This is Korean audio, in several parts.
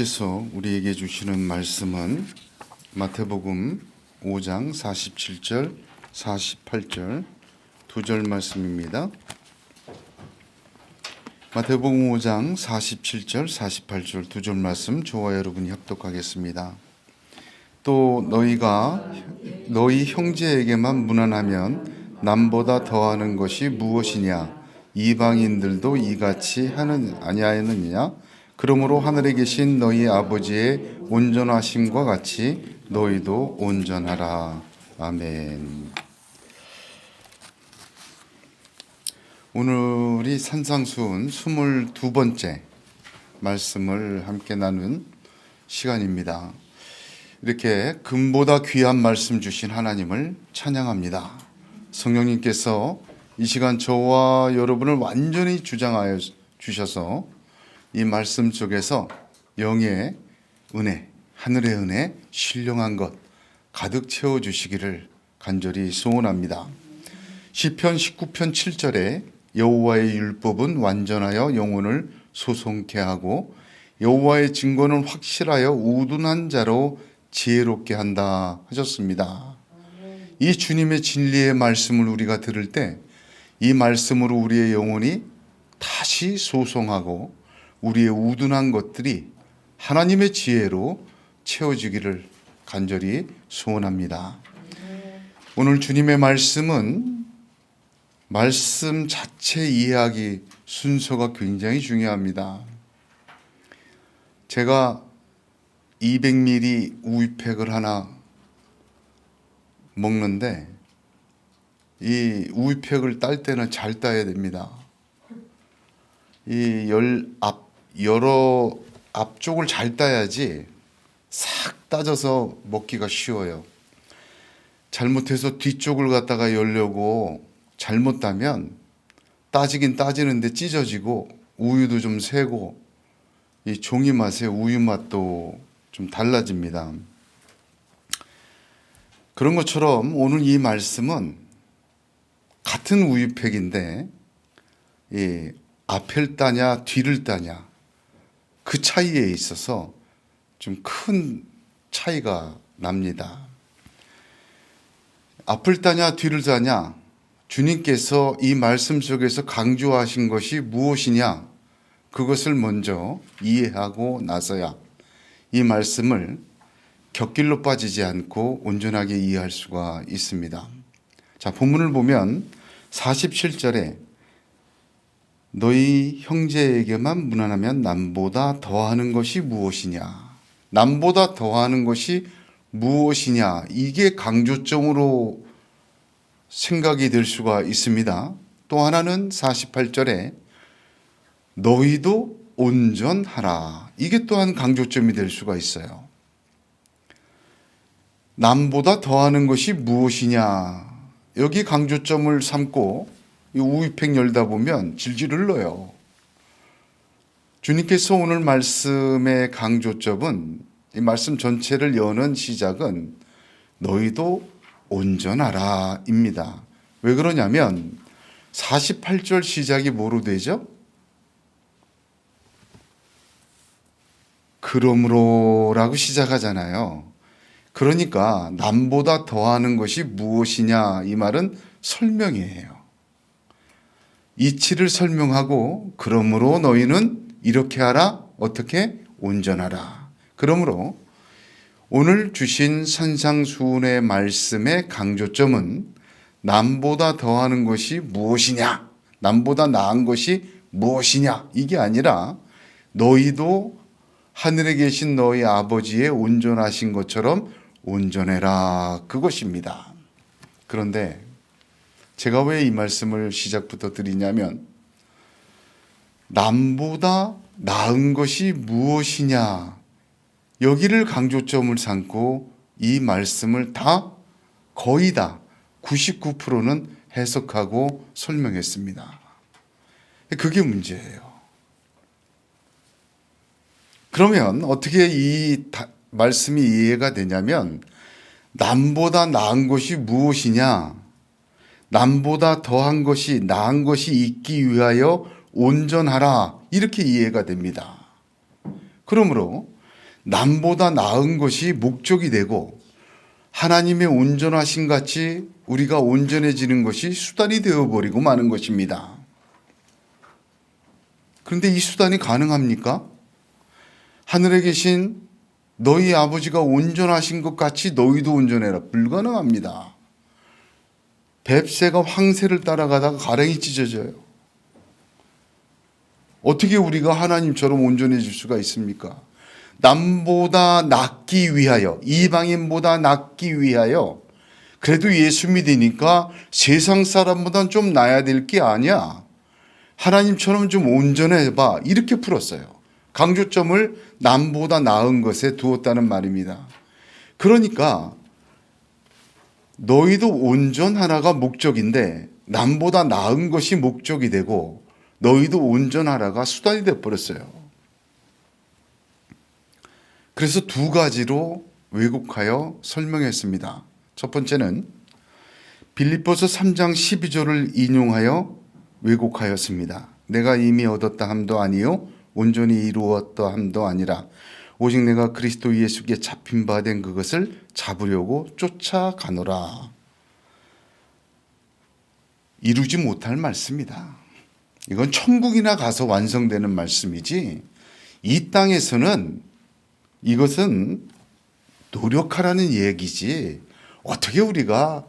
께서 우리에게 주시는 말씀은 마태복음 5장 47절, 48절 두 절 말씀입니다. 마태복음 5장 47절, 48절 두 절 말씀 저와 여러분이 합독하겠습니다. 또 너희가 너희 형제에게만 무난하면 남보다 더하는 것이 무엇이냐? 이방인들도 이같이 하는 아니하였느냐? 그러므로 하늘에 계신 너희 아버지의 온전하심과 같이 너희도 온전하라. 아멘. 오늘이 산상수훈 22번째 말씀을 함께 나눈 시간입니다. 이렇게 금보다 귀한 말씀 주신 하나님을 찬양합니다. 성령님께서 이 시간 저와 여러분을 완전히 주장하여 주셔서 이 말씀 속에서 영의 은혜, 하늘의 은혜, 신령한 것 가득 채워주시기를 간절히 소원합니다. 시편 19편 7절에 여호와의 율법은 완전하여 영혼을 소송케 하고 여호와의 증거는 확실하여 우둔한 자로 지혜롭게 한다 하셨습니다. 이 주님의 진리의 말씀을 우리가 들을 때 이 말씀으로 우리의 영혼이 다시 소송하고 우리의 우둔한 것들이 하나님의 지혜로 채워지기를 간절히 소원합니다. 오늘 주님의 말씀은 말씀 자체 이해하기 순서가 굉장히 중요합니다. 제가 200ml 우유팩을 하나 먹는데 이 우유팩을 딸 때는 잘 따야 됩니다. 이 여러 앞쪽을 잘 따야지 싹 따져서 먹기가 쉬워요. 잘못해서 뒤쪽을 갖다가 열려고 잘못 따면 따지긴 따지는데 찢어지고 우유도 좀 새고 이 종이 맛의 우유 맛도 좀 달라집니다. 그런 것처럼 오늘 이 말씀은 같은 우유팩인데 이 앞을 따냐 뒤를 따냐 그 차이에 있어서 좀 큰 차이가 납니다. 앞을 따냐 뒤를 따냐 주님께서 이 말씀 속에서 강조하신 것이 무엇이냐 그것을 먼저 이해하고 나서야 이 말씀을 곁길로 빠지지 않고 온전하게 이해할 수가 있습니다. 자, 본문을 보면 47절에 너희 형제에게만 무난하면 남보다 더하는 것이 무엇이냐? 남보다 더하는 것이 무엇이냐? 이게 강조점으로 생각이 될 수가 있습니다. 또 하나는 48절에 너희도 온전하라. 이게 또한 강조점이 될 수가 있어요. 남보다 더하는 것이 무엇이냐? 여기 강조점을 삼고 이 우유팩 열다 보면 질질 흘러요. 주님께서 오늘 말씀의 강조점은 이 말씀 전체를 여는 시작은 너희도 온전하라 입니다. 왜 그러냐면 48절 시작이 뭐로 되죠? 그러므로라고 시작하잖아요. 그러니까 남보다 더하는 것이 무엇이냐 이 말은 설명이에요. 이치를 설명하고 그러므로 너희는 이렇게 하라. 어떻게? 온전하라. 그러므로 오늘 주신 산상수훈의 말씀의 강조점은 남보다 더하는 것이 무엇이냐? 남보다 나은 것이 무엇이냐? 이게 아니라 너희도 하늘에 계신 너희 아버지의 온전하신 것처럼 온전해라. 그것입니다. 그런데 제가 왜 이 말씀을 시작부터 드리냐면 남보다 나은 것이 무엇이냐 여기를 강조점을 삼고 이 말씀을 거의 다 99%는 해석하고 설명했습니다. 그게 문제예요. 그러면 어떻게 이 말씀이 이해가 되냐면 남보다 나은 것이 무엇이냐 남보다 더한 것이 나은 것이 있기 위하여 온전하라 이렇게 이해가 됩니다. 그러므로 남보다 나은 것이 목적이 되고 하나님의 온전하신 같이 우리가 온전해지는 것이 수단이 되어버리고 마는 것입니다. 그런데 이 수단이 가능합니까? 하늘에 계신 너희 아버지가 온전하신 것 같이 너희도 온전해라. 불가능합니다. 뱁새가 황새를 따라가다가 가랭이 찢어져요. 어떻게 우리가 하나님처럼 온전해질 수가 있습니까? 남보다 낫기 위하여, 이방인보다 낫기 위하여, 그래도 예수 믿으니까 세상 사람보다는 좀 나아야 될 게 아니야. 하나님처럼 좀 온전해봐. 이렇게 풀었어요. 강조점을 남보다 나은 것에 두었다는 말입니다. 그러니까 너희도 온전하라가 목적인데 남보다 나은 것이 목적이 되고 너희도 온전하라가 수단이 되어버렸어요. 그래서 두 가지로 왜곡하여 설명했습니다. 첫 번째는 빌립보서 3장 12절을 인용하여 왜곡하였습니다. 내가 이미 얻었다 함도 아니요 온전히 이루었다 함도 아니라 오직 내가 그리스도 예수께 잡힌 바 된 그것을 잡으려고 쫓아가노라. 이루지 못할 말씀이다. 이건 천국이나 가서 완성되는 말씀이지 이 땅에서는 이것은 노력하라는 얘기지 어떻게 우리가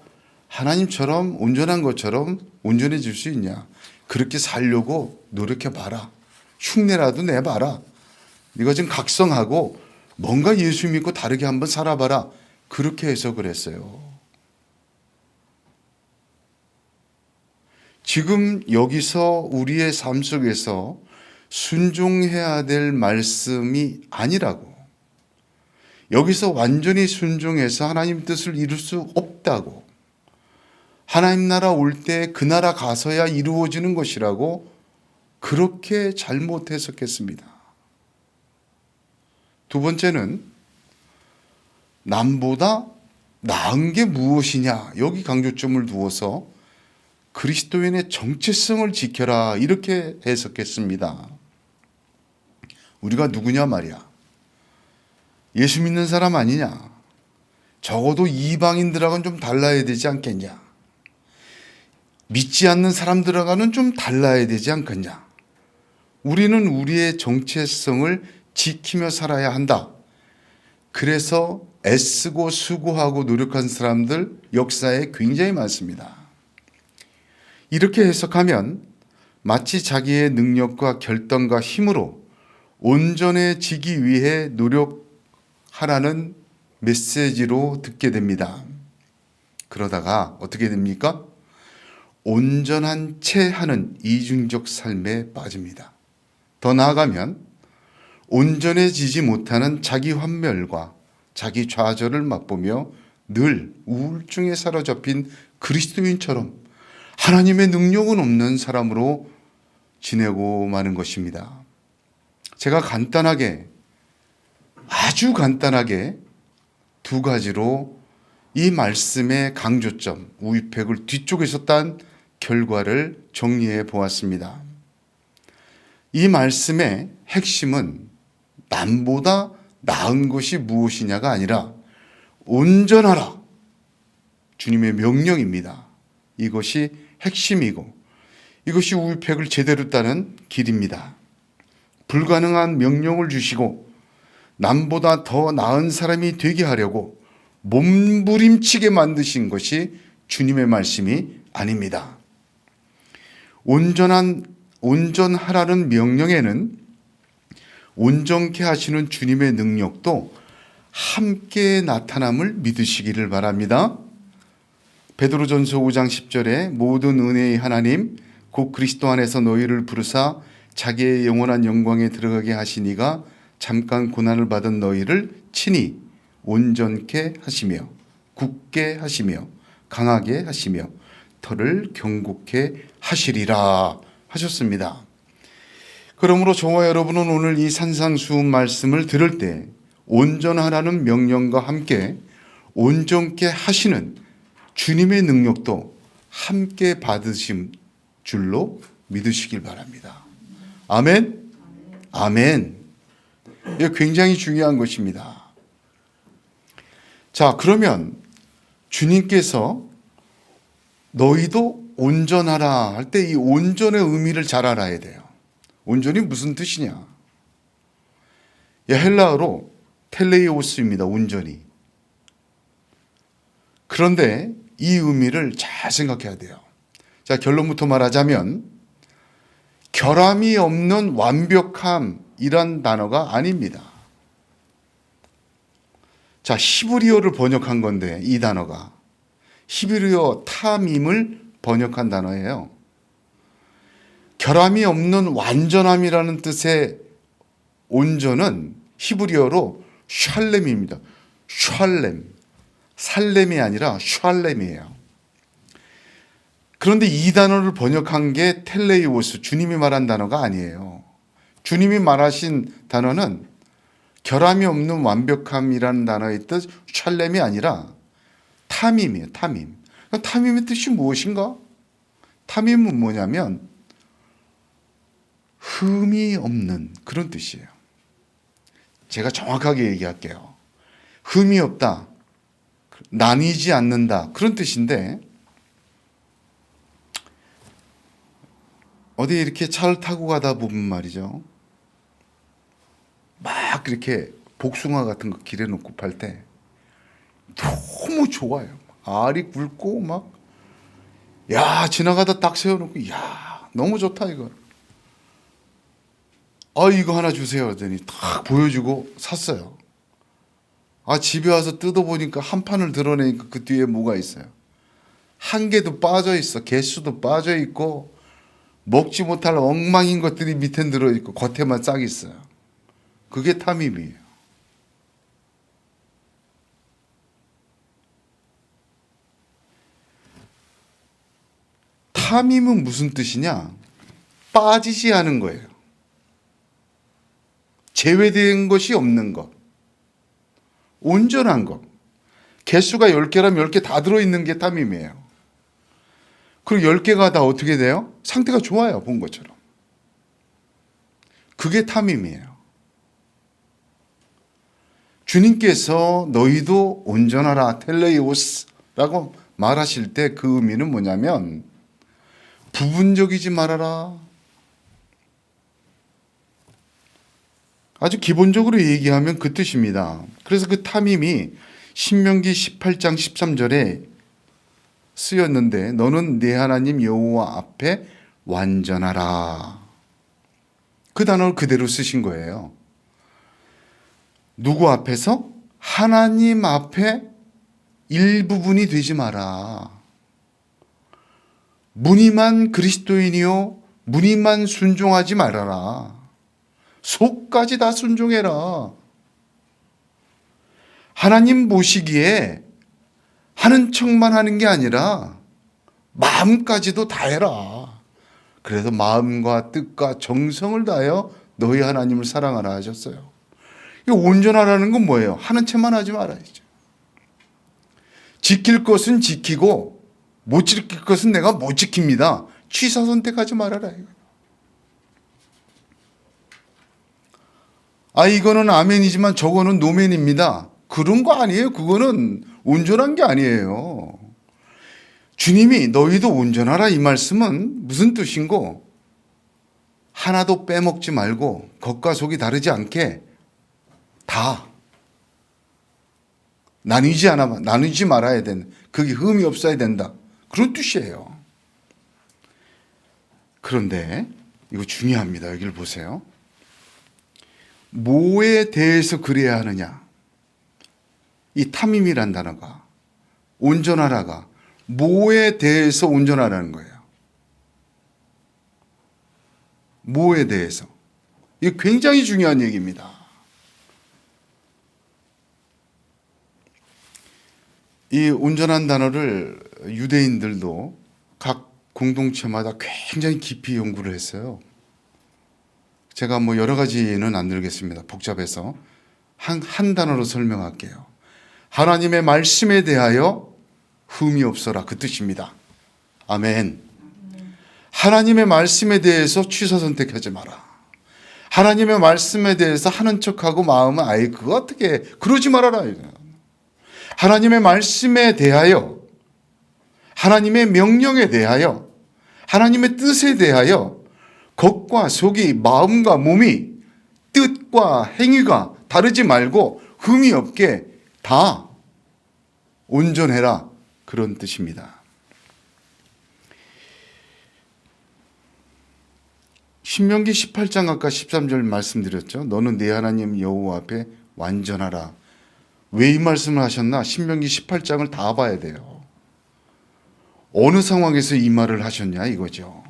하나님처럼 온전한 것처럼 온전해질 수 있냐. 그렇게 살려고 노력해봐라. 흉내라도 내봐라. 네가 지금 각성하고 뭔가 예수 믿고 다르게 한번 살아봐라. 그렇게 해서 그랬어요. 지금 여기서 우리의 삶 속에서 순종해야 될 말씀이 아니라고. 여기서 완전히 순종해서 하나님 뜻을 이룰 수 없다고. 하나님 나라 올 때 그 나라 가서야 이루어지는 것이라고 그렇게 잘못 해석했습니다. 두 번째는 남보다 나은 게 무엇이냐 여기 강조점을 두어서 그리스도인의 정체성을 지켜라 이렇게 해석했습니다. 우리가 누구냐 말이야. 예수 믿는 사람 아니냐. 적어도 이방인들하고는 좀 달라야 되지 않겠냐. 믿지 않는 사람들하고는 좀 달라야 되지 않겠냐. 우리는 우리의 정체성을 지키며 살아야 한다. 그래서 애쓰고 수고하고 노력한 사람들 역사에 굉장히 많습니다. 이렇게 해석하면 마치 자기의 능력과 결단과 힘으로 온전해지기 위해 노력하라는 메시지로 듣게 됩니다. 그러다가 어떻게 됩니까? 온전한 채 하는 이중적 삶에 빠집니다. 더 나아가면 온전해지지 못하는 자기 환멸과 자기 좌절을 맛보며 늘 우울증에 사로잡힌 그리스도인처럼 하나님의 능력은 없는 사람으로 지내고 마는 것입니다. 제가 아주 간단하게 두 가지로 이 말씀의 강조점, 우위팩을 뒤쪽에서 딴 결과를 정리해 보았습니다. 이 말씀의 핵심은 남보다 나은 것이 무엇이냐가 아니라 온전하라. 주님의 명령입니다. 이것이 핵심이고 이것이 우위팩을 제대로 따는 길입니다. 불가능한 명령을 주시고 남보다 더 나은 사람이 되게 하려고 몸부림치게 만드신 것이 주님의 말씀이 아닙니다. 온전하라는 명령에는 온전케 하시는 주님의 능력도 함께 나타남을 믿으시기를 바랍니다. 베드로전서 5장 10절에 모든 은혜의 하나님 곧 그리스도 안에서 너희를 부르사 자기의 영원한 영광에 들어가게 하시니가 잠깐 고난을 받은 너희를 친히 온전케 하시며 굳게 하시며 강하게 하시며 터를 경고케 하시리라 하셨습니다. 그러므로 저와 여러분은 오늘 이 산상수훈 말씀을 들을 때 온전하라는 명령과 함께 온전케 하시는 주님의 능력도 함께 받으신 줄로 믿으시길 바랍니다. 아멘. 아멘. 이게 굉장히 중요한 것입니다. 자, 그러면 주님께서 너희도 온전하라 할 때 이 온전의 의미를 잘 알아야 돼요. 온전이 무슨 뜻이냐? 헬라어로 텔레이오스입니다. 온전이. 그런데 이 의미를 잘 생각해야 돼요. 자, 결론부터 말하자면 결함이 없는 완벽함이란 단어가 아닙니다. 자, 히브리어를 번역한 건데 이 단어가 히브리어 타밈을 번역한 단어예요. 결함이 없는 완전함이라는 뜻의 온전은 히브리어로 샬렘입니다. 샬렘. 살렘이 아니라 샬렘이에요. 그런데 이 단어를 번역한 게 텔레이오스, 주님이 말한 단어가 아니에요. 주님이 말하신 단어는 결함이 없는 완벽함이라는 단어의 뜻 샬렘이 아니라 타밈이에요. 타밈. 타밈의 뜻이 무엇인가? 타밈은 뭐냐면 흠이 없는 그런 뜻이에요. 제가 정확하게 얘기할게요. 흠이 없다, 나뉘지 않는다 그런 뜻인데 어디 이렇게 차를 타고 가다 보면 말이죠. 막 이렇게 복숭아 같은 거 길에 놓고 팔 때 너무 좋아요. 알이 굵고 막 야 지나가다 딱 세워놓고 야 너무 좋다 이거. 이거 하나 주세요 하더니 딱 보여주고 샀어요. 집에 와서 뜯어보니까 한 판을 드러내니까 그 뒤에 뭐가 있어요. 한 개도 빠져 있어. 개수도 빠져 있고 먹지 못할 엉망인 것들이 밑에 들어있고 겉에만 싹 있어요. 그게 탐임이에요. 탐임은 무슨 뜻이냐? 빠지지 않은 거예요. 제외된 것이 없는 것. 온전한 것. 개수가 10개라면 10개 다 들어있는 게 탐임이에요. 그리고 10개가 다 어떻게 돼요? 상태가 좋아요. 본 것처럼. 그게 탐임이에요. 주님께서 너희도 온전하라 텔레이오스라고 말하실 때 그 의미는 뭐냐면 부분적이지 말아라. 아주 기본적으로 얘기하면 그 뜻입니다. 그래서 그 탐임이 신명기 18장 13절에 쓰였는데 너는 네 하나님 여호와 앞에 완전하라. 그 단어를 그대로 쓰신 거예요. 누구 앞에서? 하나님 앞에 일부분이 되지 마라. 무늬만 그리스도인이요 무늬만 순종하지 말아라. 속까지 다 순종해라. 하나님 보시기에 하는 척만 하는 게 아니라 마음까지도 다 해라. 그래서 마음과 뜻과 정성을 다하여 너희 하나님을 사랑하라 하셨어요. 이 온전하라는 건 뭐예요? 하는 척만 하지 말아야죠. 지킬 것은 지키고 못 지킬 것은 내가 못 지킵니다. 취사 선택하지 말아라. 이거는 아멘이지만 저거는 노멘입니다. 그런 거 아니에요. 그거는 온전한 게 아니에요. 주님이 너희도 온전하라 이 말씀은 무슨 뜻인고? 하나도 빼먹지 말고 겉과 속이 다르지 않게 다 나누지 말아야 된다. 그게 흠이 없어야 된다. 그런 뜻이에요. 그런데 이거 중요합니다. 여기를 보세요. 뭐에 대해서 그래야 하느냐? 이 탐임이란 단어가 온전하라가 뭐에 대해서 온전하라는 거예요. 뭐에 대해서? 이게 굉장히 중요한 얘기입니다. 이 온전한 단어를 유대인들도 각 공동체마다 굉장히 깊이 연구를 했어요. 제가 여러 가지는 안 들겠습니다. 복잡해서 한 단어로 설명할게요. 하나님의 말씀에 대하여 흠이 없어라 그 뜻입니다. 아멘. 하나님의 말씀에 대해서 취사 선택하지 마라. 하나님의 말씀에 대해서 하는 척하고 마음은 아예 그거 어떻게 그러지 말아라. 하나님의 말씀에 대하여, 하나님의 명령에 대하여, 하나님의 뜻에 대하여 겉과 속이, 마음과 몸이, 뜻과 행위가 다르지 말고 흠이 없게 다 온전해라, 그런 뜻입니다. 신명기 18장 아까 13절 말씀드렸죠. 너는 네 하나님 여호와 앞에 완전하라. 왜 이 말씀을 하셨나? 신명기 18장을 다 봐야 돼요. 어느 상황에서 이 말을 하셨냐 이거죠.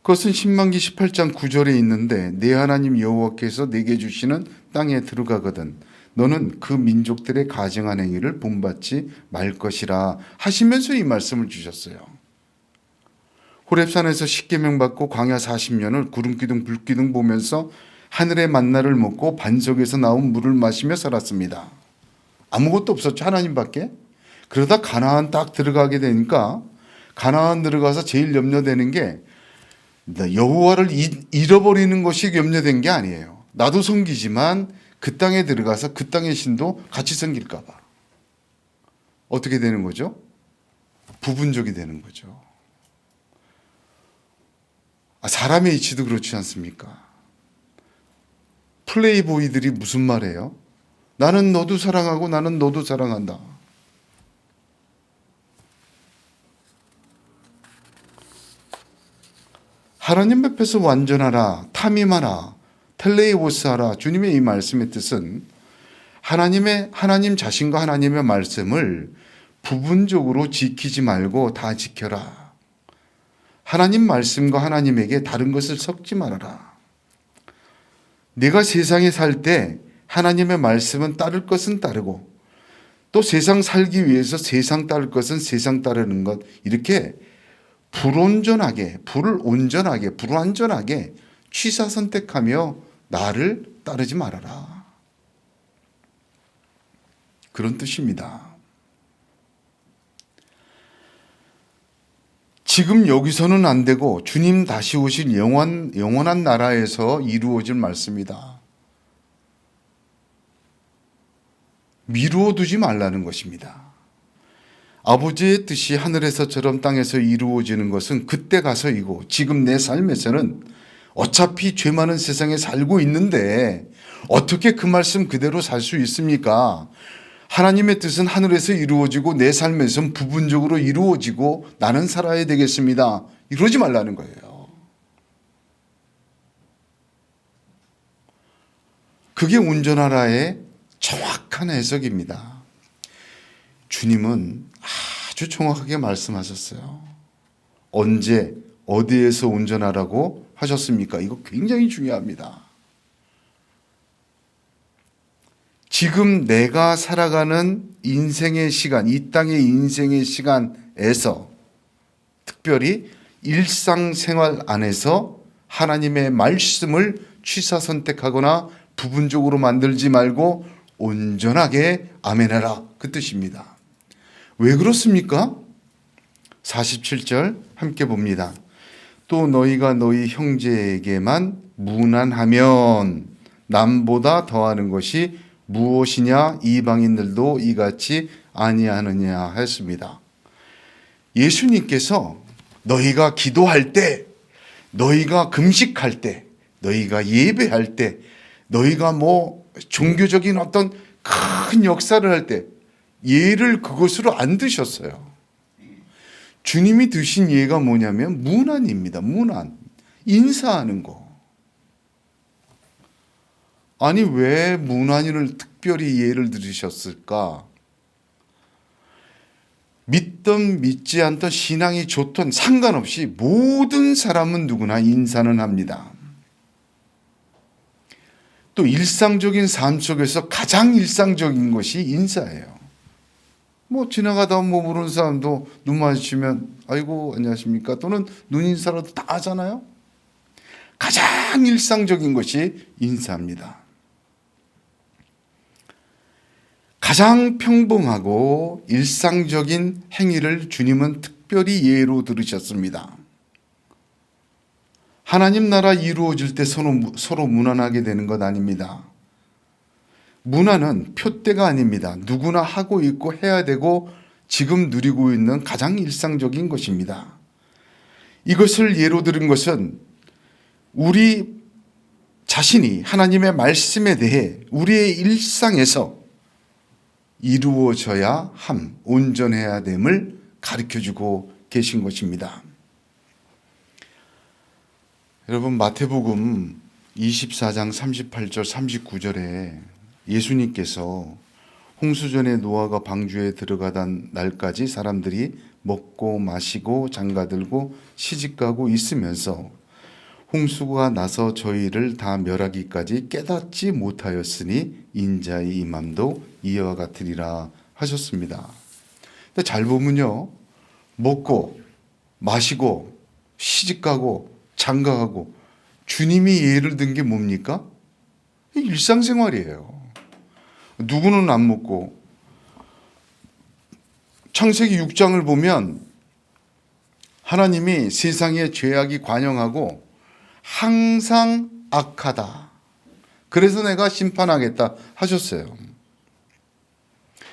그것은 신명기 18장 9절에 있는데 네 하나님 여호와께서 내게 주시는 땅에 들어가거든 너는 그 민족들의 가증한 행위를 본받지 말 것이라 하시면서 이 말씀을 주셨어요. 호렙산에서 십계명 받고 광야 40년을 구름기둥 불기둥 보면서 하늘의 만나를 먹고 반석에서 나온 물을 마시며 살았습니다. 아무것도 없었죠. 하나님밖에. 그러다 가나안 딱 들어가게 되니까 가나안 들어가서 제일 염려되는 게 여호와를 잃어버리는 것이 염려된 게 아니에요. 나도 섬기지만 그 땅에 들어가서 그 땅의 신도 같이 섬길까 봐. 어떻게 되는 거죠? 부분적이 되는 거죠. 사람의 이치도 그렇지 않습니까? 플레이보이들이 무슨 말이에요? 나는 너도 사랑하고 나는 너도 사랑한다. 하나님 앞에서 완전하라, 탐임하라, 텔레이오스하라. 주님의 이 말씀의 뜻은 하나님 자신과 하나님의 말씀을 부분적으로 지키지 말고 다 지켜라. 하나님 말씀과 하나님에게 다른 것을 섞지 말아라. 내가 세상에 살 때 하나님의 말씀은 따를 것은 따르고 또 세상 살기 위해서 세상 따를 것은 세상 따르는 것, 이렇게 불완전하게 취사 선택하며 나를 따르지 말아라. 그런 뜻입니다. 지금 여기서는 안 되고 주님 다시 오실 영원한 나라에서 이루어질 말씀이다. 미루어 두지 말라는 것입니다. 아버지의 뜻이 하늘에서처럼 땅에서 이루어지는 것은 그때 가서이고 지금 내 삶에서는 어차피 죄 많은 세상에 살고 있는데 어떻게 그 말씀 그대로 살 수 있습니까? 하나님의 뜻은 하늘에서 이루어지고 내 삶에서는 부분적으로 이루어지고 나는 살아야 되겠습니다. 이러지 말라는 거예요. 그게 온전하라의 정확한 해석입니다. 주님은 아주 정확하게 말씀하셨어요. 언제 어디에서 온전하라고 하셨습니까? 이거 굉장히 중요합니다. 지금 내가 살아가는 인생의 시간, 이 땅의 인생의 시간에서 특별히 일상생활 안에서 하나님의 말씀을 취사 선택하거나 부분적으로 만들지 말고 온전하게 아멘해라, 그 뜻입니다. 왜 그렇습니까? 47절 함께 봅니다. 또 너희가 너희 형제에게만 무난하면 남보다 더하는 것이 무엇이냐? 이방인들도 이같이 아니하느냐 했습니다. 예수님께서 너희가 기도할 때, 너희가 금식할 때, 너희가 예배할 때, 너희가 종교적인 어떤 큰 역사를 할 때 예를 그것으로 안 드셨어요. 주님이 드신 예가 뭐냐면 문안입니다. 문안. 인사하는 거. 아니 왜 문안을 특별히 예를 들으셨을까? 믿던 믿지 않던 신앙이 좋던 상관없이 모든 사람은 누구나 인사는 합니다. 또 일상적인 삶 속에서 가장 일상적인 것이 인사예요. 지나가다 모르는 사람도 눈 마주치면 아이고 안녕하십니까 또는 눈 인사라도 다 하잖아요. 가장 일상적인 것이 인사입니다. 가장 평범하고 일상적인 행위를 주님은 특별히 예로 들으셨습니다. 하나님 나라 이루어질 때 서로 무난하게 되는 것 아닙니다. 문화는 표대가 아닙니다. 누구나 하고 있고 해야 되고 지금 누리고 있는 가장 일상적인 것입니다. 이것을 예로 들은 것은 우리 자신이 하나님의 말씀에 대해 우리의 일상에서 이루어져야 함, 온전해야 됨을 가르쳐주고 계신 것입니다. 여러분, 마태복음 24장 38절 39절에 예수님께서 홍수전에 노아가 방주에 들어가던 날까지 사람들이 먹고 마시고 장가들고 시집가고 있으면서 홍수가 나서 저희를 다 멸하기까지 깨닫지 못하였으니 인자의 임함도 이와 같으리라 하셨습니다. 근데 잘 보면요, 먹고 마시고 시집가고 장가가고 주님이 예를 든 게 뭡니까? 일상생활이에요. 누구는 안 먹고, 창세기 6장을 보면 하나님이 세상에 죄악이 관영하고 항상 악하다, 그래서 내가 심판하겠다 하셨어요.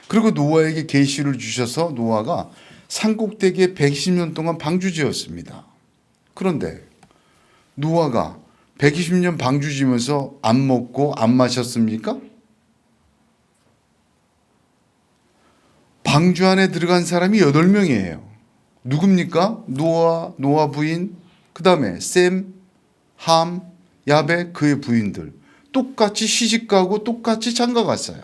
그리고 노아에게 계시를 주셔서 노아가 산꼭대기에 120년 동안 방주 지었습니다. 그런데 노아가 120년 방주 지면서 안 먹고 안 마셨습니까? 방주 안에 들어간 사람이 8명이에요. 누굽니까? 노아 부인, 그 다음에 셈, 함, 야벳, 그의 부인들. 똑같이 시집가고 똑같이 장가갔어요.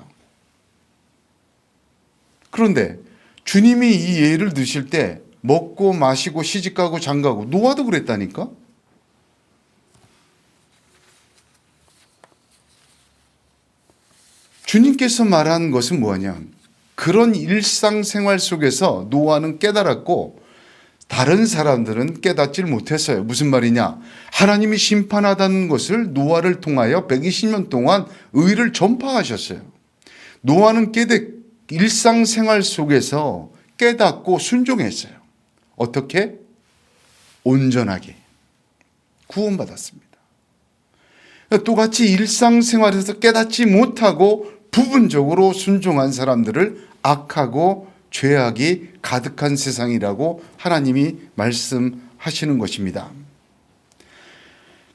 그런데 주님이 이 예를 드실 때 먹고 마시고 시집가고 장가고, 노아도 그랬다니까? 주님께서 말한 것은 뭐냐? 그런 일상생활 속에서 노아는 깨달았고 다른 사람들은 깨닫질 못했어요. 무슨 말이냐? 하나님이 심판하다는 것을 노아를 통하여 120년 동안 의를 전파하셨어요. 노아는 일상생활 속에서 깨닫고 순종했어요. 어떻게? 온전하게 구원받았습니다. 똑같이 일상생활에서 깨닫지 못하고 부분적으로 순종한 사람들을 악하고 죄악이 가득한 세상이라고 하나님이 말씀하시는 것입니다.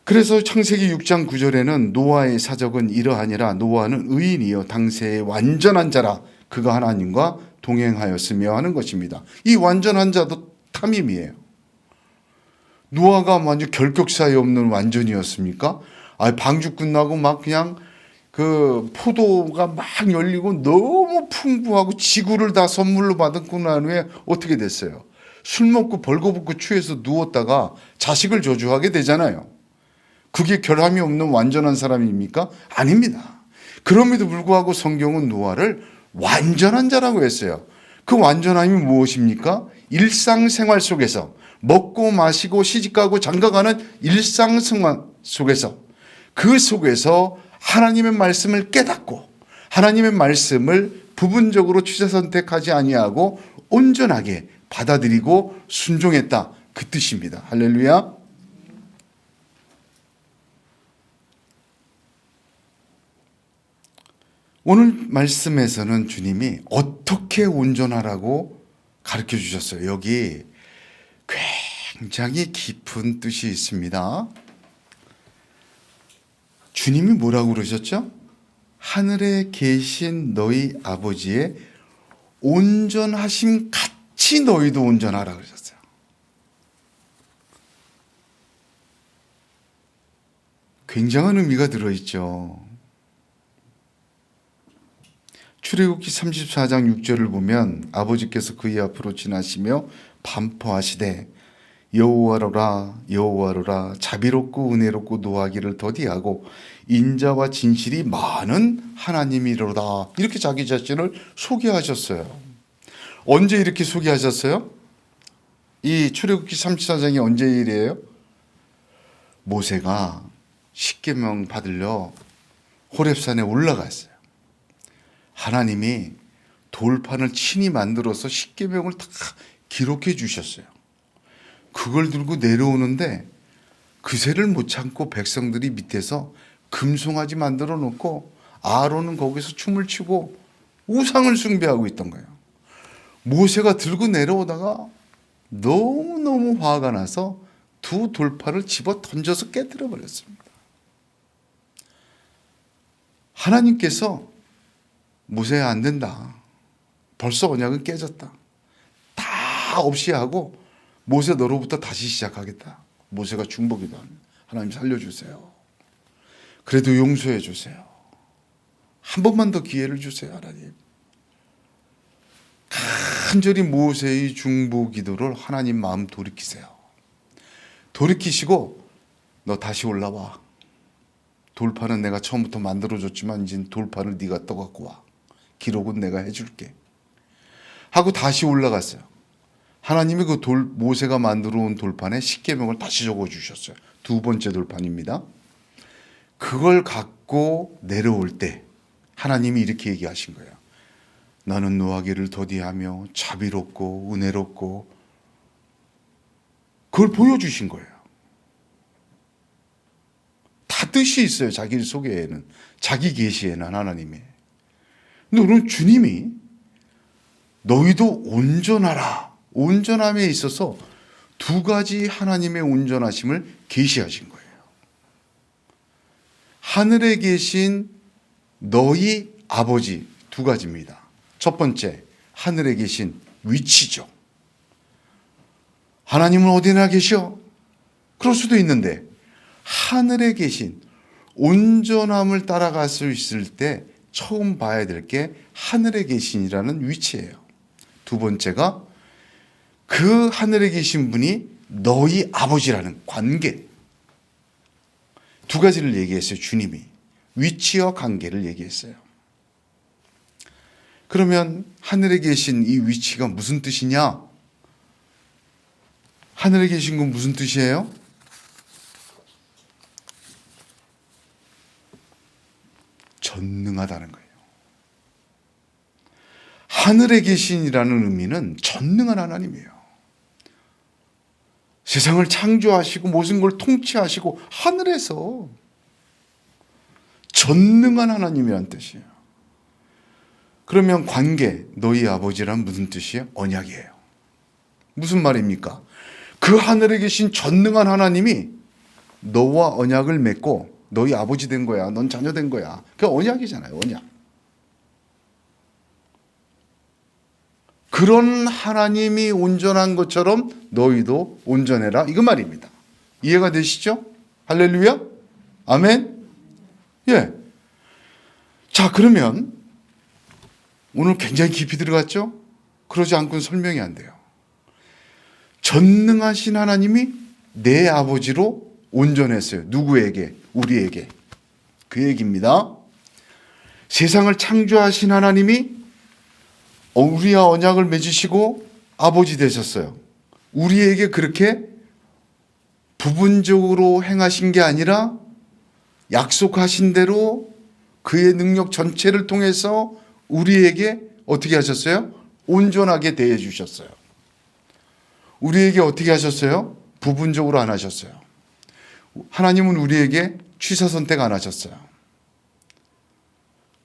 그래서 창세기 6장 9절에는 노아의 사적은 이러하니라. 노아는 의인이요 당세의 완전한 자라. 그가 하나님과 동행하였으며 하는 것입니다. 이 완전한 자도 탐임이에요. 노아가 완전 결격 사이 없는 완전이었습니까? 방주 끝나고 막 그냥 그 포도가 막 열리고 너무 풍부하고 지구를 다 선물로 받고 난 후에 어떻게 됐어요? 술 먹고 벌거벗고 취해서 누웠다가 자식을 저주하게 되잖아요. 그게 결함이 없는 완전한 사람입니까? 아닙니다. 그럼에도 불구하고 성경은 노아를 완전한 자라고 했어요. 그 완전함이 무엇입니까? 일상생활 속에서 먹고 마시고 시집가고 장가가는 일상생활 속에서, 그 속에서 하나님의 말씀을 깨닫고 하나님의 말씀을 부분적으로 취사 선택하지 아니하고 온전하게 받아들이고 순종했다, 그 뜻입니다. 할렐루야. 오늘 말씀에서는 주님이 어떻게 온전하라고 가르쳐 주셨어요. 여기 굉장히 깊은 뜻이 있습니다. 주님이 뭐라고 그러셨죠? 하늘에 계신 너희 아버지의 온전하심 같이 너희도 온전하라 그러셨어요. 굉장한 의미가 들어있죠. 출애굽기 34장 6절을 보면 아버지께서 그의 앞으로 지나시며 반포하시되 여호와로라 여호와로라 자비롭고 은혜롭고 노하기를 더디하고 인자와 진실이 많은 하나님이로다, 이렇게 자기 자신을 소개하셨어요. 언제 이렇게 소개하셨어요? 이 출애굽기 34장이 언제 일이에요? 모세가 십계명 받으려 호렙산에 올라갔어요. 하나님이 돌판을 친히 만들어서 십계명을 다 기록해 주셨어요. 그걸 들고 내려오는데 그새를 못 참고 백성들이 밑에서 금송아지 만들어 놓고 아론은 거기서 춤을 추고 우상을 숭배하고 있던 거예요. 모세가 들고 내려오다가 너무너무 화가 나서 두 돌판을 집어 던져서 깨뜨려 버렸습니다. 하나님께서 모세야 안 된다. 벌써 언약은 깨졌다. 다 없이 하고 모세 너로부터 다시 시작하겠다. 모세가 중보기도합니다. 하나님 살려주세요. 그래도 용서해 주세요. 한 번만 더 기회를 주세요, 하나님. 간절히 모세의 중보기도를 하나님 마음 돌이키세요. 돌이키시고 너 다시 올라와. 돌판은 내가 처음부터 만들어줬지만 이제 돌판을 네가 떠갖고 와. 기록은 내가 해줄게. 하고 다시 올라갔어요. 하나님이 그 모세가 만들어 온 돌판에 십계명을 다시 적어주셨어요. 두 번째 돌판입니다. 그걸 갖고 내려올 때 하나님이 이렇게 얘기하신 거예요. 나는 노하기를 더디하며 자비롭고 은혜롭고, 그걸 보여주신 거예요. 다 뜻이 있어요. 자기 속에는, 자기 계시에는 하나님의. 근데 오늘 주님이 너희도 온전하라. 온전함에 있어서 두 가지 하나님의 온전하심을 계시하신 거예요. 하늘에 계신 너희 아버지, 두 가지입니다. 첫 번째, 하늘에 계신 위치죠. 하나님은 어디나 계셔? 그럴 수도 있는데 하늘에 계신 온전함을 따라갈 수 있을 때 처음 봐야 될 게 하늘에 계신이라는 위치예요. 두 번째가 그 하늘에 계신 분이 너희 아버지라는 관계. 두 가지를 얘기했어요. 주님이 위치와 관계를 얘기했어요. 그러면 하늘에 계신 이 위치가 무슨 뜻이냐? 하늘에 계신 건 무슨 뜻이에요? 전능하다는 거예요. 하늘에 계신이라는 의미는 전능한 하나님이에요. 세상을 창조하시고 모든 걸 통치하시고 하늘에서 전능한 하나님이란 뜻이에요. 그러면 관계, 너희 아버지란 무슨 뜻이에요? 언약이에요. 무슨 말입니까? 그 하늘에 계신 전능한 하나님이 너와 언약을 맺고 너희 아버지 된 거야. 넌 자녀 된 거야. 그게 언약이잖아요. 언약. 그런 하나님이 온전한 것처럼 너희도 온전해라. 이거 말입니다. 이해가 되시죠? 할렐루야? 아멘? 예. 자, 그러면 오늘 굉장히 깊이 들어갔죠? 그러지 않고는 설명이 안 돼요. 전능하신 하나님이 내 아버지로 온전했어요. 누구에게? 우리에게. 그 얘기입니다. 세상을 창조하신 하나님이 우리와 언약을 맺으시고 아버지 되셨어요. 우리에게 그렇게 부분적으로 행하신 게 아니라 약속하신 대로 그의 능력 전체를 통해서 우리에게 어떻게 하셨어요? 온전하게 대해 주셨어요. 우리에게 어떻게 하셨어요? 부분적으로 안 하셨어요. 하나님은 우리에게 취사 선택 안 하셨어요.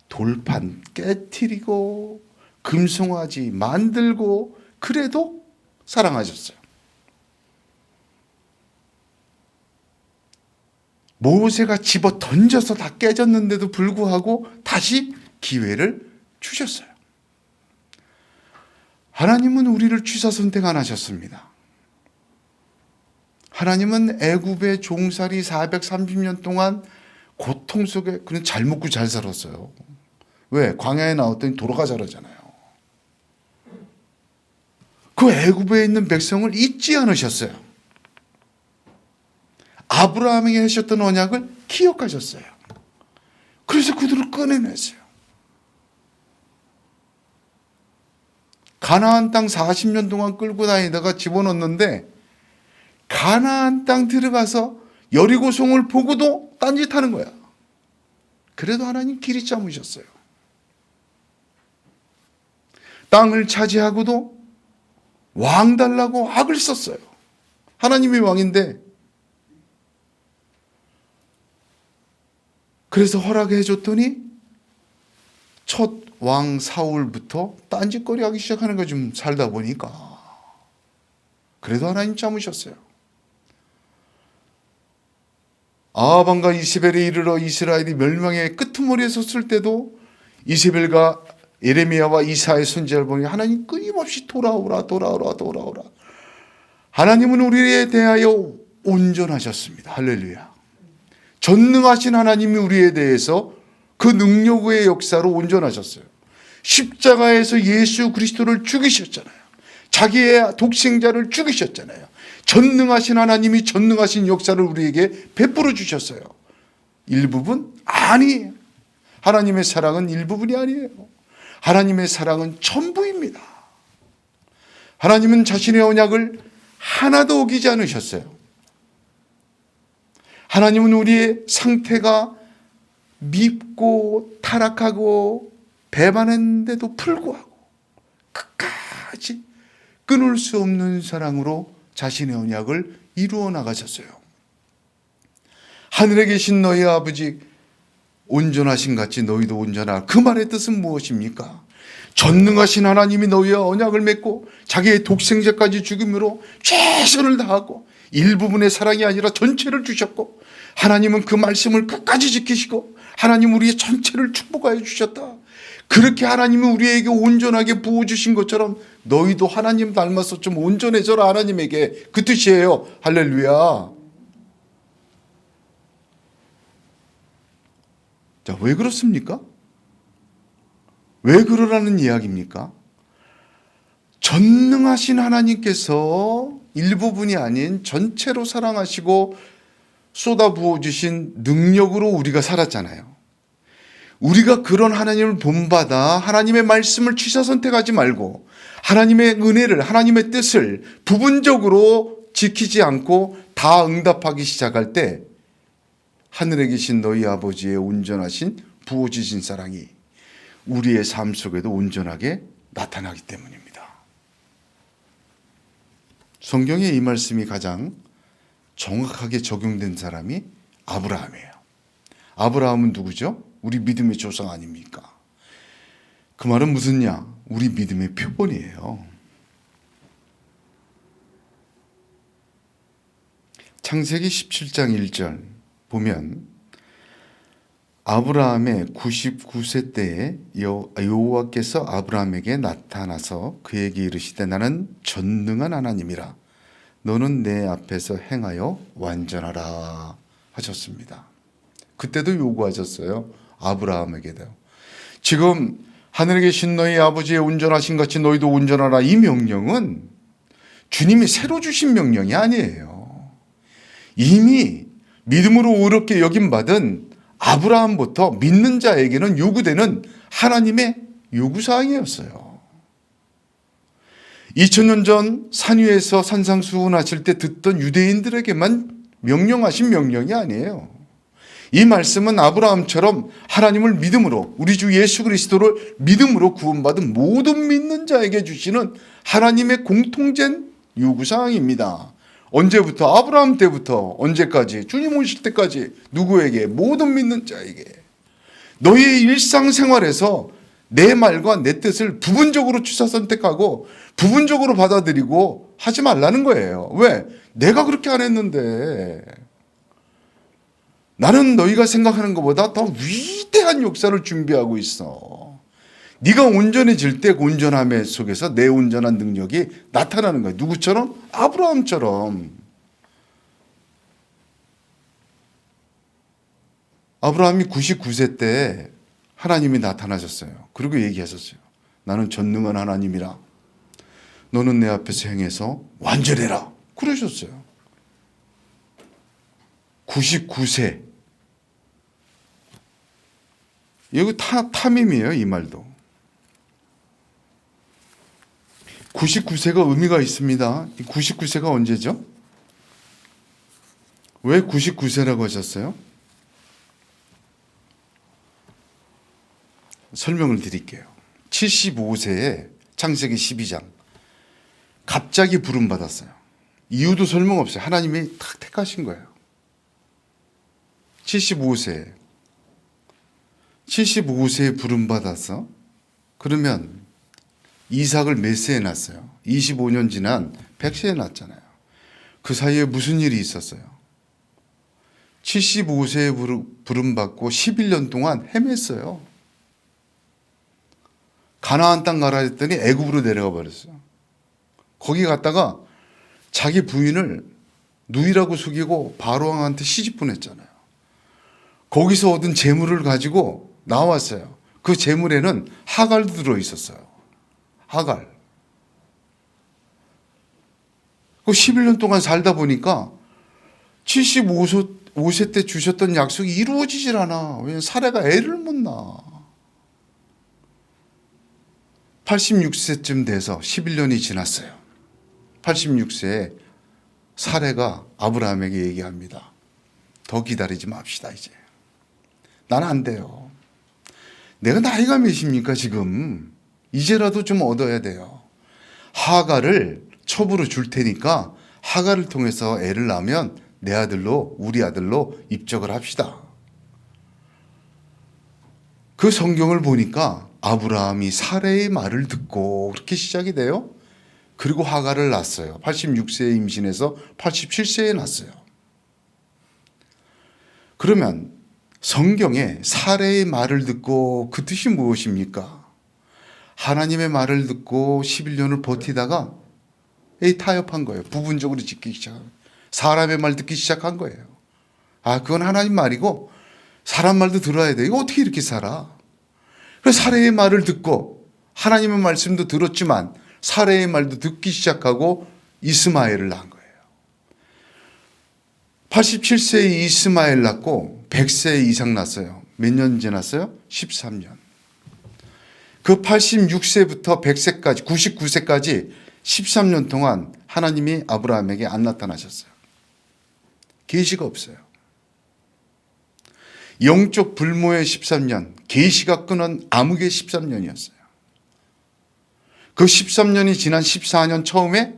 돌판 깨트리고 금송아지 만들고 그래도 사랑하셨어요. 모세가 집어 던져서 다 깨졌는데도 불구하고 다시 기회를 주셨어요. 하나님은 우리를 취사 선택 안 하셨습니다. 하나님은 애굽의 종살이 430년 동안 고통 속에 그냥 잘 먹고 잘 살았어요. 왜? 광야에 나왔더니 도로가 자라잖아요. 그 애굽에 있는 백성을 잊지 않으셨어요. 아브라함에게 하셨던 언약을 기억하셨어요. 그래서 그들을 꺼내냈어요. 가나안 땅 40년 동안 끌고 다니다가 집어넣었는데 가나안 땅 들어가서 여리고성을 보고도 딴짓하는 거야. 그래도 하나님 길이 참으셨어요. 땅을 차지하고도 왕 달라고 악을 썼어요. 하나님이 왕인데 그래서 허락해 줬더니 첫 왕 사울부터 딴짓거리 하기 시작하는 거 좀 살다 보니까 그래도 하나님 참으셨어요. 아합왕과 이세벨에 이르러 이스라엘이 멸망의 끄트머리에 섰을 때도 이세벨과 예레미야와 이사야의 선지자를 보니 하나님 끊임없이 돌아오라. 하나님은 우리에 대하여 온전하셨습니다. 할렐루야. 전능하신 하나님이 우리에 대해서 그 능력의 역사로 온전하셨어요. 십자가에서 예수 그리스도를 죽이셨잖아요. 자기의 독생자를 죽이셨잖아요. 전능하신 하나님이 전능하신 역사를 우리에게 베풀어 주셨어요. 일부분? 아니에요. 하나님의 사랑은 일부분이 아니에요. 하나님의 사랑은 전부입니다. 하나님은 자신의 언약을 하나도 어기지 않으셨어요. 하나님은 우리의 상태가 밉고 타락하고 배반했는데도 불구하고 끝까지 끊을 수 없는 사랑으로 자신의 언약을 이루어 나가셨어요. 하늘에 계신 너희 아버지 온전하신 같이 너희도 온전하라. 그 말의 뜻은 무엇입니까? 전능하신 하나님이 너희와 언약을 맺고 자기의 독생자까지 죽임으로 최선을 다하고 일부분의 사랑이 아니라 전체를 주셨고, 하나님은 그 말씀을 끝까지 지키시고 하나님 우리의 전체를 축복하여 주셨다. 그렇게 하나님이 우리에게 온전하게 부어주신 것처럼 너희도 하나님 닮아서 좀 온전해져라. 하나님에게 그 뜻이에요. 할렐루야. 자, 왜 그렇습니까? 왜 그러라는 이야기입니까? 전능하신 하나님께서 일부분이 아닌 전체로 사랑하시고 쏟아부어 주신 능력으로 우리가 살았잖아요. 우리가 그런 하나님을 본받아 하나님의 말씀을 취사 선택하지 말고 하나님의 은혜를, 하나님의 뜻을 부분적으로 지키지 않고 다 응답하기 시작할 때 하늘에 계신 너희 아버지의 온전하신 부어주신 사랑이 우리의 삶 속에도 온전하게 나타나기 때문입니다. 성경에 이 말씀이 가장 정확하게 적용된 사람이 아브라함이에요. 아브라함은 누구죠? 우리 믿음의 조상 아닙니까? 그 말은 무슨냐? 우리 믿음의 표본이에요. 창세기 17장 1절 보면 아브라함의 99세 때에 여호와께서 아브라함에게 나타나서 그에게 이르시되 나는 전능한 하나님이라 너는 내 앞에서 행하여 완전하라 하셨습니다. 그때도 요구하셨어요. 아브라함에게도. 지금 하늘에 계신 너희 아버지의 온전하신 같이 너희도 온전하라, 이 명령은 주님이 새로 주신 명령이 아니에요. 이미 믿음으로 의롭게 여김받은 아브라함부터 믿는 자에게는 요구되는 하나님의 요구사항이었어요. 2000년 전 산 위에서 산상수훈하실 때 듣던 유대인들에게만 명령하신 명령이 아니에요. 이 말씀은 아브라함처럼 하나님을 믿음으로, 우리 주 예수 그리스도를 믿음으로 구원받은 모든 믿는 자에게 주시는 하나님의 공통된 요구사항입니다. 언제부터? 아브라함 때부터 언제까지? 주님 오실 때까지. 누구에게? 모든 믿는 자에게. 너희의 일상생활에서 내 말과 내 뜻을 부분적으로 취사 선택하고 부분적으로 받아들이고 하지 말라는 거예요. 왜? 내가 그렇게 안 했는데. 나는 너희가 생각하는 것보다 더 위대한 역사를 준비하고 있어. 네가 온전해질 때 그 온전함 속에서 내 온전한 능력이 나타나는 거야. 누구처럼? 아브라함처럼. 아브라함이 99세 때 하나님이 나타나셨어요. 그리고 얘기하셨어요. 나는 전능한 하나님이라. 너는 내 앞에서 행해서 완전해라. 그러셨어요. 99세. 이거 탐임이에요, 이 말도. 99세가 의미가 있습니다. 99세가 언제죠? 왜 99세라고 하셨어요? 설명을 드릴게요. 75세에 창세기 12장 갑자기 부름받았어요. 이유도 설명 없어요. 하나님이 탁 택하신 거예요. 75세 75세에 부름받아서 그러면 이삭을 몇 세에 낳았어요? 25년 지난 100세에 낳았잖아요. 그 사이에 무슨 일이 있었어요? 75세에 부름받고 11년 동안 헤맸어요. 가나안 땅 가라 했더니 애굽으로 내려가 버렸어요. 거기 갔다가 자기 부인을 누이라고 속이고 바로왕한테 시집 보냈잖아요. 거기서 얻은 재물을 가지고 나왔어요. 그 재물에는 하갈도 들어 있었어요. 하갈. 그 11년 동안 살다 보니까 75세 때 주셨던 약속이 이루어지질 않아. 왜냐하면 사례가 애를 못 낳아. 86세쯤 돼서 11년이 지났어요. 86세에 사례가 아브라함에게 얘기합니다. 더 기다리지 맙시다 이제. 나는 안 돼요. 내가 나이가 몇입니까 지금. 이제라도 좀 얻어야 돼요. 하갈을 첩으로 줄 테니까 하갈을 통해서 애를 낳으면 내 아들로 우리 아들로 입적을 합시다. 그 성경을 보니까 아브라함이 사레의 말을 듣고 그렇게 시작이 돼요. 그리고 하갈을 낳았어요. 86세에 임신해서 87세에 낳았어요. 그러면 성경에 사레의 말을 듣고 그 뜻이 무엇입니까? 하나님의 말을 듣고 11년을 버티다가 타협한 거예요. 부분적으로 짓기 시작한 사람의 말 듣기 시작한 거예요. 아, 그건 하나님 말이고 사람 말도 들어야 돼. 이거 어떻게 이렇게 살아? 그래서 사레의 말을 듣고 하나님의 말씀도 들었지만 사레의 말도 듣기 시작하고 이스마엘을 낳은 거예요. 87세에 이스마엘 낳고 100세에 이삭 낳았어요. 몇 년 지났어요? 13년. 그 86세부터 100세까지 99세까지 13년 동안 하나님이 아브라함에게 안 나타나셨어요. 계시가 없어요. 영적 불모의 13년, 계시가 끊은 암흑의 13년이었어요. 그 13년이 지난 14년 처음에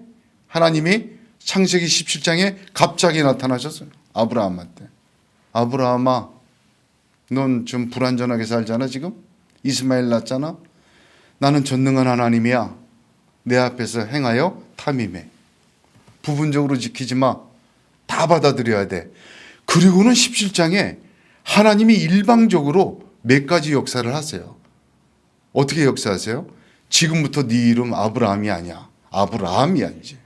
하나님이 창세기 17장에 갑자기 나타나셨어요. 아브라함한테. 아브라함아, 넌 좀 불완전하게 살잖아 지금? 이스마엘 낳았잖아? 나는 전능한 하나님이야. 내 앞에서 행하여 탐임해. 부분적으로 지키지 마. 다 받아들여야 돼. 그리고는 17장에 하나님이 일방적으로 몇 가지 역사를 하세요. 어떻게 역사하세요? 지금부터 네 이름 아브라함이 아니야. 아브라함이야 이제.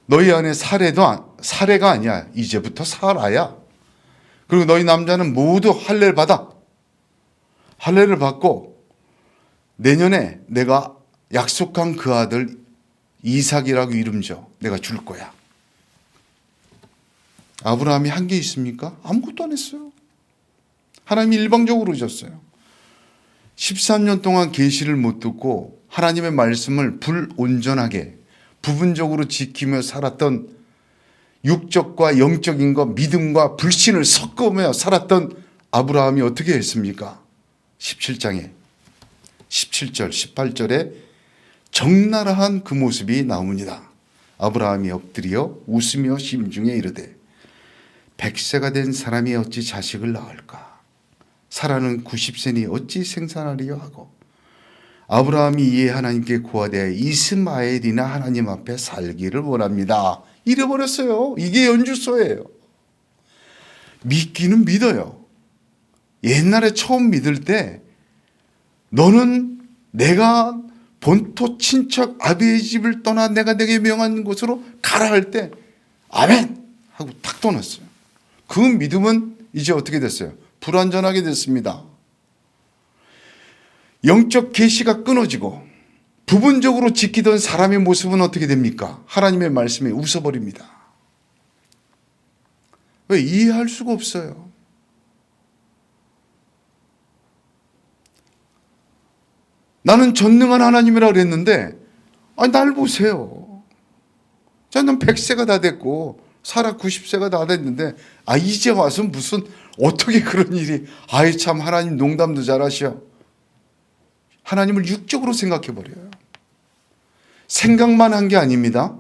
너희 안에 사례가 아니야. 이제부터 사라야. 그리고 너희 남자는 모두 할례를 받아. 할례를 받고 내년에 내가 약속한 그 아들 이삭이라고 이름 줘. 내가 줄 거야. 아브라함이 한 게 있습니까? 아무것도 안 했어요. 하나님이 일방적으로 줬어요. 13년 동안 계시를 못 듣고 하나님의 말씀을 불온전하게 부분적으로 지키며 살았던 육적과 영적인 것, 믿음과 불신을 섞으며 살았던 아브라함이 어떻게 했습니까? 17장에 17절, 18절에 적나라한 그 모습이 나옵니다. 아브라함이 엎드려 웃으며 심중에 이르되 100세가 된 사람이 어찌 자식을 낳을까? 사라는 90세니 어찌 생산하리요 하고 아브라함이 이에 하나님께 고하되 이스마엘이나 하나님 앞에 살기를 원합니다. 잃어버렸어요. 이게 연주소예요. 믿기는 믿어요. 옛날에 처음 믿을 때 너는 내가 본토 친척 아비의 집을 떠나 내가 내게 명한 곳으로 가라 할 때 아멘 하고 탁 떠났어요. 그 믿음은 이제 어떻게 됐어요? 불완전하게 됐습니다. 영적 계시가 끊어지고 부분적으로 지키던 사람의 모습은 어떻게 됩니까? 하나님의 말씀에 웃어버립니다. 왜? 이해할 수가 없어요. 나는 전능한 하나님이라고 그랬는데 날 보세요. 저는 100세가 다 됐고 사라 90세가 다 됐는데 이제 와서 무슨 어떻게 그런 일이 참 하나님 농담도 잘하셔. 하나님을 육적으로 생각해 버려요. 생각만 한 게 아닙니다.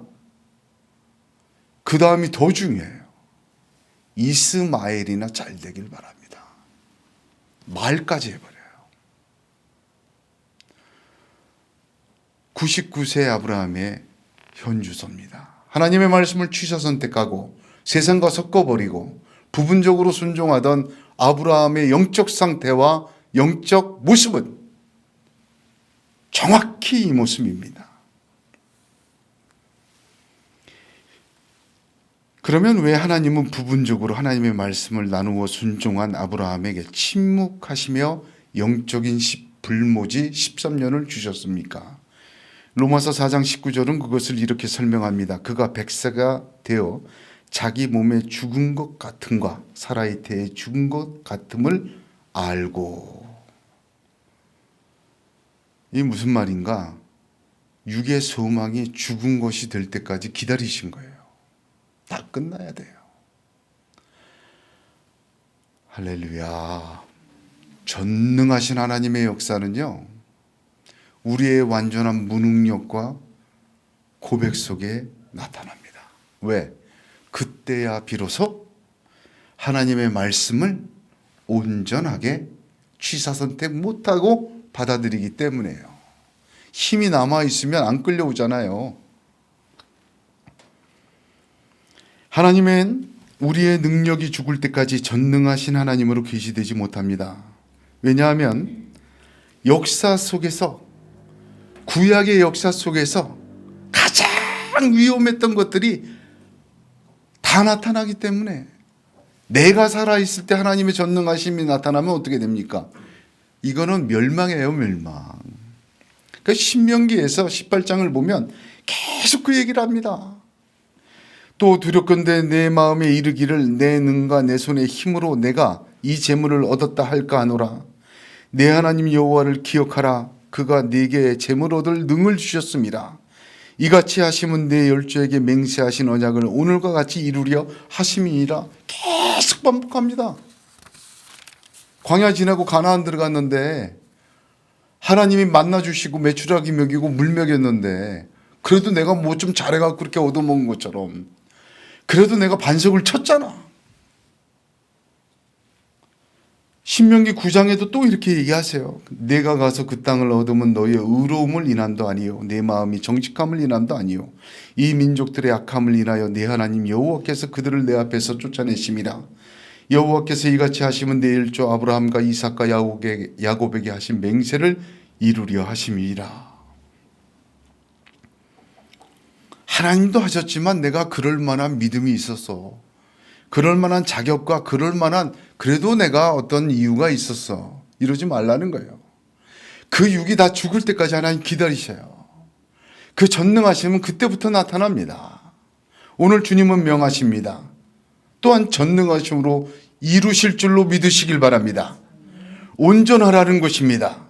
그 다음이 더 중요해요. 이스마엘이나 잘 되길 바랍니다. 말까지 해버려요. 99세 아브라함의 현주소입니다. 하나님의 말씀을 취사 선택하고 세상과 섞어버리고 부분적으로 순종하던 아브라함의 영적 상태와 영적 모습은 정확히 이 모습입니다. 그러면 왜 하나님은 부분적으로 하나님의 말씀을 나누어 순종한 아브라함에게 침묵하시며 영적인 불모지 13년을 주셨습니까? 로마서 4장 19절은 그것을 이렇게 설명합니다. 그가 100세가 되어 자기 몸에 죽은 것 같음과 사라이테에 죽은 것 같음을 알고. 이 무슨 말인가? 육의 소망이 죽은 것이 될 때까지 기다리신 거예요. 다 끝나야 돼요. 할렐루야. 전능하신 하나님의 역사는요, 우리의 완전한 무능력과 고백 속에 나타납니다. 왜? 그때야 비로소 하나님의 말씀을 온전하게 취사선택 못하고 받아들이기 때문에요. 힘이 남아있으면 안 끌려오잖아요. 하나님은 우리의 능력이 죽을 때까지 전능하신 하나님으로 계시되지 못합니다. 왜냐하면 역사 속에서, 구약의 역사 속에서 가장 위험했던 것들이 다 나타나기 때문에, 내가 살아있을 때 하나님의 전능하심이 나타나면 어떻게 됩니까? 이거는 멸망이에요, 멸망. 그러니까 신명기에서 18장을 보면 계속 그 얘기를 합니다. 또 두렵건대 내 마음에 이르기를 내 능과 내 손의 힘으로 내가 이 재물을 얻었다 할까 하노라. 내 하나님 여호와를 기억하라. 그가 네게 재물 얻을 능을 주셨습니다. 이같이 하심은 내 열조에게 맹세하신 언약을 오늘과 같이 이루려 하심이니라. 계속 반복합니다. 광야 지나고 가나안 들어갔는데 하나님이 만나주시고 메추라기 먹이고 물 먹였는데, 그래도 내가 뭐 좀 잘해갖고 그렇게 얻어먹은 것처럼 그래도 내가 반석을 쳤잖아. 신명기 9장에도 또 이렇게 얘기하세요. 내가 가서 그 땅을 얻으면 너희의 의로움을 인함도 아니요 내 마음이 정직함을 인함도 아니요 이 민족들의 악함을 인하여 내 하나님 여호와께서 그들을 내 앞에서 쫓아내심이라. 여호와께서 이같이 하시면 내 일조 아브라함과 이삭과 야곱에게 하신 맹세를 이루려 하심이라. 하나님도 하셨지만 내가 그럴 만한 믿음이 있었어. 그럴 만한 자격과 그럴 만한, 그래도 내가 어떤 이유가 있었어. 이러지 말라는 거예요. 그 육이 다 죽을 때까지 하나님 기다리셔요. 그 전능하심은 그때부터 나타납니다. 오늘 주님은 명하십니다. 또한 전능하심으로 이루실 줄로 믿으시길 바랍니다. 온전하라는 것입니다.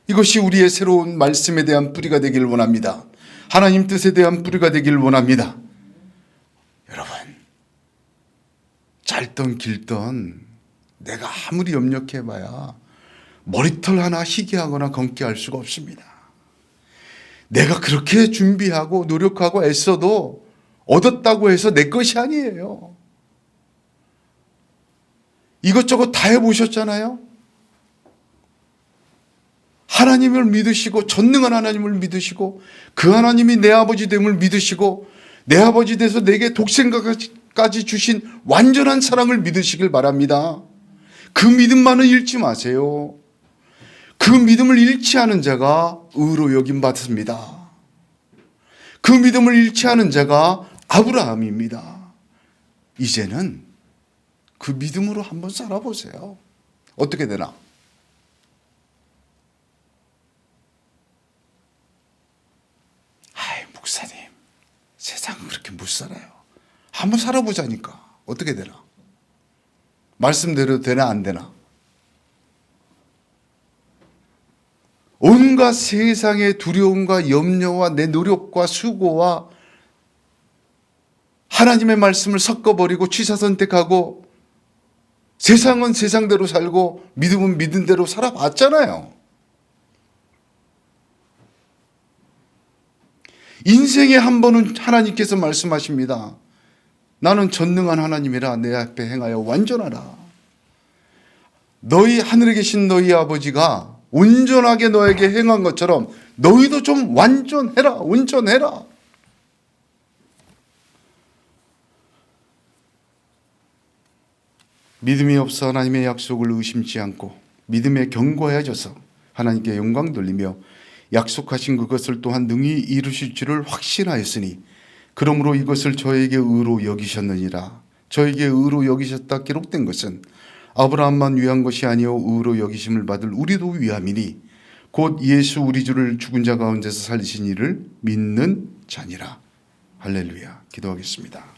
이것이 우리의 새로운 말씀에 대한 뿌리가 되길 원합니다. 하나님 뜻에 대한 뿌리가 되길 원합니다. 여러분, 짧던 길던 내가 아무리 염려해봐야 머리털 하나 희게하거나 검게 할 수가 없습니다. 내가 그렇게 준비하고 노력하고 애써도 얻었다고 해서 내 것이 아니에요. 이것저것 다 해보셨잖아요. 하나님을 믿으시고, 전능한 하나님을 믿으시고, 그 하나님이 내 아버지 됨을 믿으시고, 내 아버지 돼서 내게 독생까지 주신 완전한 사랑을 믿으시길 바랍니다. 그 믿음만은 잃지 마세요. 그 믿음을 잃지 않은 자가 의로 여김 받습니다. 그 믿음을 잃지 않은 자가 아브라함입니다. 이제는 그 믿음으로 한번 살아보세요. 어떻게 되나? 아이, 목사님, 세상은 그렇게 못 살아요. 한번 살아보자니까. 어떻게 되나? 말씀대로 되나 안 되나? 온갖 세상의 두려움과 염려와 내 노력과 수고와 하나님의 말씀을 섞어버리고 취사선택하고, 세상은 세상대로 살고 믿음은 믿은 대로 살아봤잖아요. 인생에 한 번은 하나님께서 말씀하십니다. 나는 전능한 하나님이라 내 앞에 행하여 완전하라. 너희 하늘에 계신 너희 아버지가 온전하게 너에게 행한 것처럼 너희도 좀 완전해라, 온전해라. 믿음이 없어 하나님의 약속을 의심치 않고 믿음에 견고해져서 하나님께 영광 돌리며 약속하신 그것을 또한 능히 이루실 줄을 확신하였으니 그러므로 이것을 저에게 의로 여기셨느니라. 저에게 의로 여기셨다 기록된 것은 아브라함만 위한 것이 아니요 의로 여기심을 받을 우리도 위함이니 곧 예수 우리 주를 죽은 자 가운데서 살리신 이를 믿는 자니라. 할렐루야. 기도하겠습니다.